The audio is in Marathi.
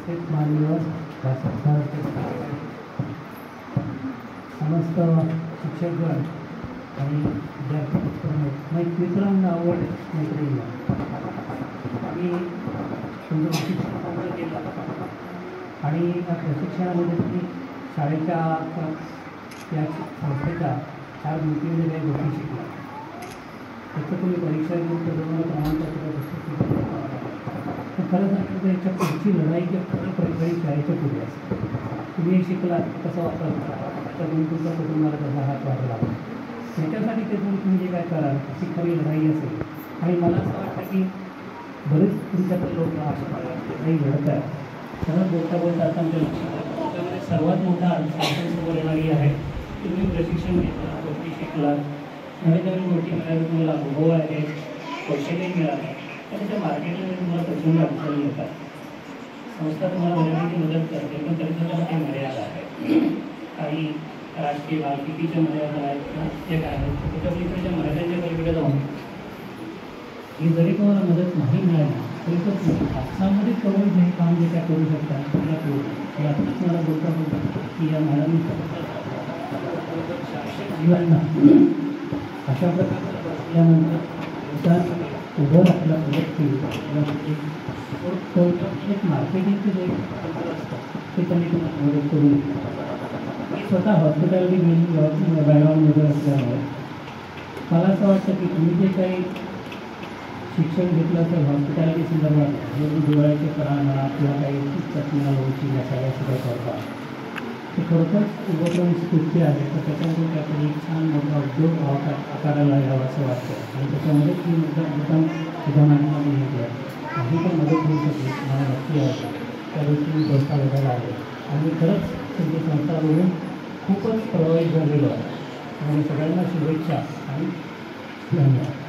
उपस्थित मान्यवर समस्त शिक्षकगण आणि विद्यार्थी मित्रांना आवड मैत्रिणींना मी सुंदर प्रशिक्षण पूर्ण केलं आणि या प्रशिक्षणामध्ये मी शाळेच्या या संस्थेच्या 4 मीटिंगमध्ये काही गोष्टी शिकल्या. त्याचं तुम्ही परीक्षा घेऊन तुम्हाला प्रमाणपत्र पुस्तक खरं सांगितलं तर याच्या पुढची लढाई किंवा खरं शाळेच्या पुढे असते. तुम्ही शिकला कसा वापर करा त्याच्यातून तुमच्या कुटुंबाला कसा हात वाढला याच्यासाठी त्यातून तुम्ही जे काय कराल ती खरी लढाई असेल. आणि मला असं वाटतं की बरेच तुमच्याकडे लोक अशा लढाई लढत आहेत. खरंच बोलता बोलता आता आमच्या लक्षात त्याच्यामध्ये सर्वात मोठा अडचण समोर येणारी आहे. तुम्ही प्रशिक्षण घेतला गोष्टी शिकला नवीन नवीन गोष्टी मिळाल्या तुम्हाला अनुभव आहे कौशल्य मिळालं तर त्याच्या मार्केटमध्ये तुम्हाला प्रचंड अडचणी येतात. संस्था तुम्हाला बऱ्यापैकी मदत करते पण त्याच्यामध्ये काही मर्यादा आहे. काही राजकीय मार्केटीच्या मर्यादा आहेत ते काय आहेत त्याच्या पलीकडच्या मर्यादांच्या पलीकडे जाऊन ही जरी तुम्हाला मदत नाही मिळाली तरी तर पावसामध्ये करून जे काम जे काय करू शकता त्याला करू यातच मला बोलता बोलतो की या मॅडम जीवांना अशा प्रकारे बसल्यानंतर उभं राहिला व्यक्ती एक मार्केटिंगचं जे तंत्र असतं ते त्यांनी तुम्हाला मदत करून मी स्वतः हॉस्पिटॅलिटी बॅकग्राऊंडमध्ये असल्यामुळे मला असं वाटतं की तुम्ही जे काही शिक्षण घेतलं तर हॉस्पिटॅलिटी संदर्भात जे दिवाळीचे करार म्हणा किंवा काही चटण्या लोणची या सगळ्या सुद्धा करतात ते खरोखरच उपक्रम स्फूर्ती आहे. तर त्याच्यामध्ये काहीतरी छान मोठा उद्योग आकाराला यावा असं वाटतं आणि त्याच्यामध्ये ती मुद्दाम विधानांना मी घेतलं काही पण मदत होऊ शकते मला नक्की आहे. त्या गोष्टी मी संस्था बघायला आले आणि खरंच तुमची संस्था बघून खूपच प्रभावित झालेलो आहे. आणि सगळ्यांना शुभेच्छा आणि धन्यवाद.